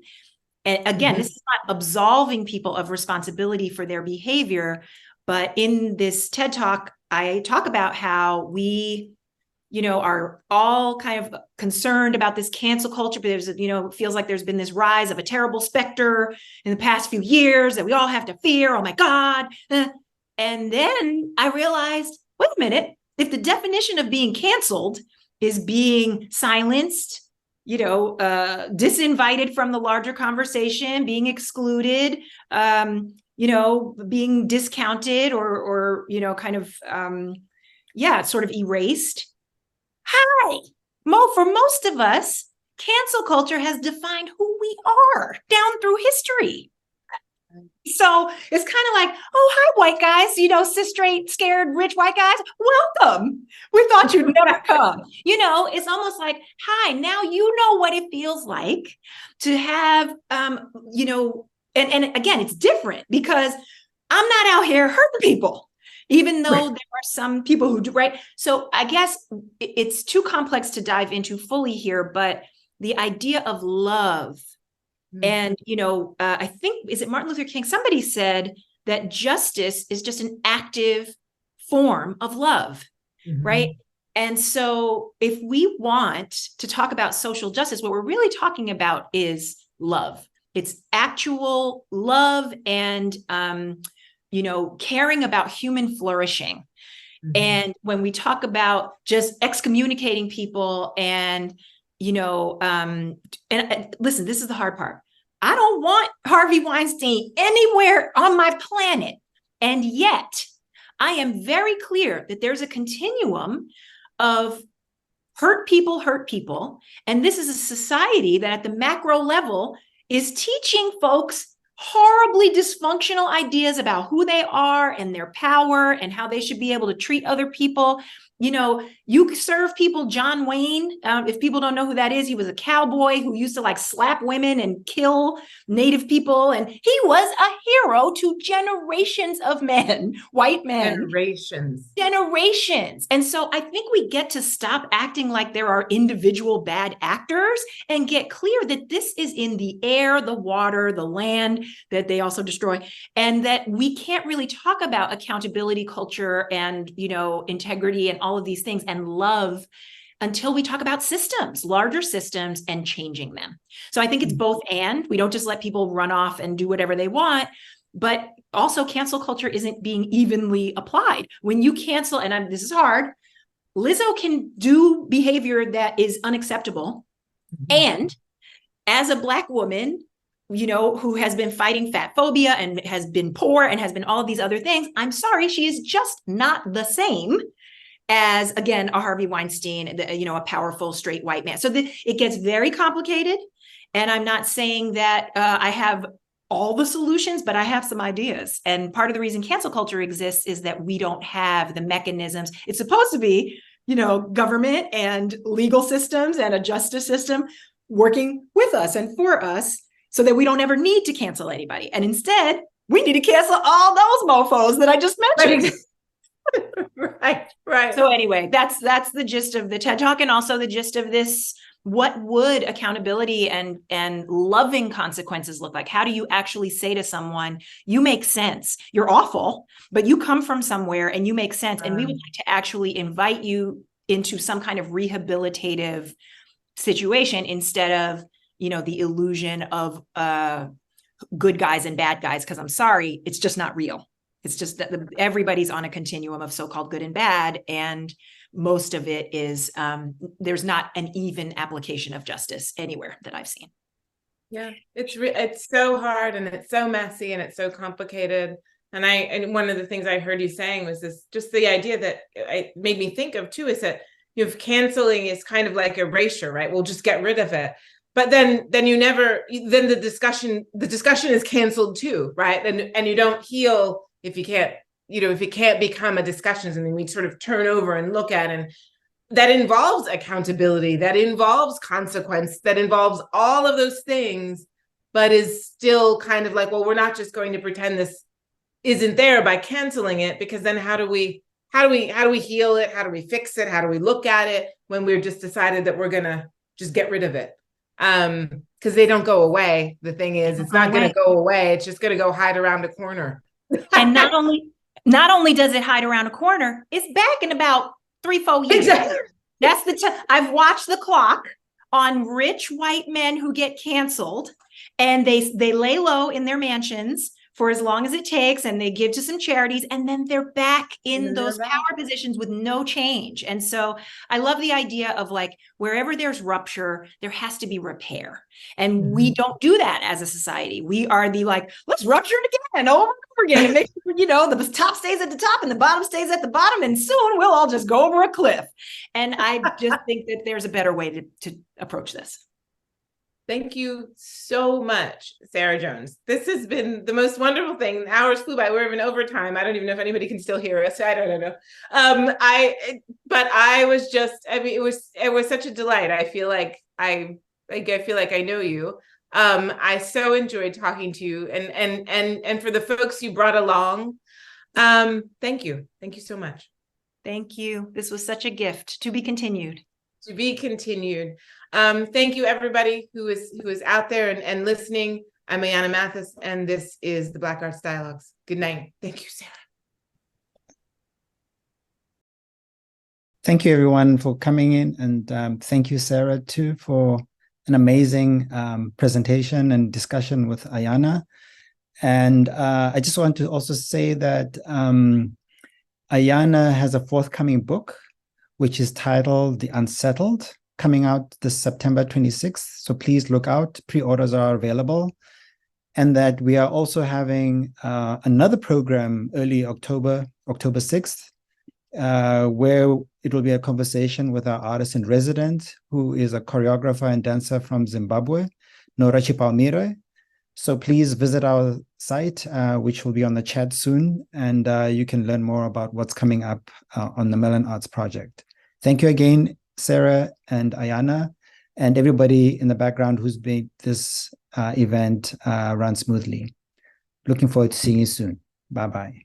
And again, this is not absolving people of responsibility for their behavior, but in this TED Talk, I talk about how we, are all kind of concerned about this cancel culture, but there's, it feels like there's been this rise of a terrible specter in the past few years that we all have to fear. Oh my God. And then I realized, wait a minute, if the definition of being canceled is being silenced, disinvited from the larger conversation, being excluded, being discounted or sort of erased. For most of us, cancel culture has defined who we are down through history. So it's kind of like, oh, hi, white guys, cis, straight, scared, rich white guys. Welcome. We thought you'd never come. It's almost like, hi, now you know what it feels like to have, and again, it's different because I'm not out here hurting people, even though there are some people who do, right? So I guess it's too complex to dive into fully here, but the idea of love. And, I think, is it Martin Luther King? Somebody said that justice is just an active form of love, right? And so if we want to talk about social justice, what we're really talking about is love. It's actual love and, caring about human flourishing. And when we talk about just excommunicating people and, and listen, this is the hard part. I don't want Harvey Weinstein anywhere on my planet. And yet I am very clear that there's a continuum of hurt people. And this is a society that at the macro level is teaching folks horribly dysfunctional ideas about who they are and their power and how they should be able to treat other people. You serve people. John Wayne, if people don't know who that is, he was a cowboy who used to slap women and kill Native people. And he was a hero to generations of men, white men. Generations. And so I think we get to stop acting like there are individual bad actors and get clear that this is in the air, the water, the land that they also destroy. And that we can't really talk about accountability culture and, integrity and all of these things and love until we talk about systems, larger systems, and changing them. So I think it's both and. We don't just let people run off and do whatever they want, but also cancel culture isn't being evenly applied. When you cancel, and this is hard, Lizzo can do behavior that is unacceptable. And as a Black woman, who has been fighting fat phobia and has been poor and has been all of these other things, I'm sorry, she is just not the same as, again, a Harvey Weinstein, a powerful straight white man. So it gets very complicated. And I'm not saying that I have all the solutions, but I have some ideas. And part of the reason cancel culture exists is that we don't have the mechanisms. It's supposed to be, government and legal systems and a justice system working with us and for us so that we don't ever need to cancel anybody. And instead, we need to cancel all those mofos that I just mentioned. Right. So anyway, that's the gist of the TED Talk, and also the gist of this. What would accountability and loving consequences look like? How do you actually say to someone, you make sense, you're awful, but you come from somewhere and you make sense. And we would like to actually invite you into some kind of rehabilitative situation instead of, the illusion of good guys and bad guys. Because I'm sorry, it's just not real. It's just that everybody's on a continuum of so-called good and bad. And most of it is, there's not an even application of justice anywhere that I've seen. Yeah, it's so hard, and it's so messy, and it's so complicated. And one of the things I heard you saying was just the idea that it made me think of too, is that canceling is kind of like erasure, right? We'll just get rid of it. But then the discussion is canceled too, right? And you don't heal if you can't, if it can't become a discussion, something we sort of turn over and look at, and that involves accountability, that involves consequence, that involves all of those things, but is still kind of like, well, we're not just going to pretend this isn't there by canceling it, because then how do we heal it? How do we fix it? How do we look at it when we're just decided that we're gonna just get rid of it? Because they don't go away. The thing is, it's not going to go away. It's just going to go hide around a corner. And not only does it hide around a corner, it's back in about 3-4 years. Exactly. That's I've watched the clock on rich white men who get canceled, and they lay low in their mansions for as long as it takes, and they give to some charities, and then they're back in those power positions with no change. And so I love the idea of, like, wherever there's rupture, there has to be repair. And we don't do that as a society. We are let's rupture it again, over and over again, and make sure, the top stays at the top and the bottom stays at the bottom, and soon we'll all just go over a cliff. And I just think that there's a better way to approach this. Thank you so much, Sarah Jones. This has been the most wonderful thing. Hours flew by. We're in overtime. I don't even know if anybody can still hear us. I don't know. It was such a delight. I feel like I know you. I so enjoyed talking to you, and for the folks you brought along, thank you. Thank you so much. Thank you. This was such a gift. To be continued. To be continued. Thank you, everybody who is out there and listening. I'm Ayana Mathis, and this is the Black Arts Dialogues. Good night. Thank you, Sarah. Thank you, everyone, for coming in, and thank you, Sarah, too, for an amazing presentation and discussion with Ayana. And I just want to also say that Ayana has a forthcoming book, which is titled The Unsettled, coming out this September 26th. So please look out. Pre-orders are available. And that we are also having another program early October 6th, where it will be a conversation with our artist in residence, who is a choreographer and dancer from Zimbabwe, Nora Chipalmire. So please visit our site, which will be on the chat soon, and you can learn more about what's coming up on the Mellon Arts Project. Thank you again, Sarah and Ayana, and everybody in the background who's made this event run smoothly. Looking forward to seeing you soon. Bye-bye.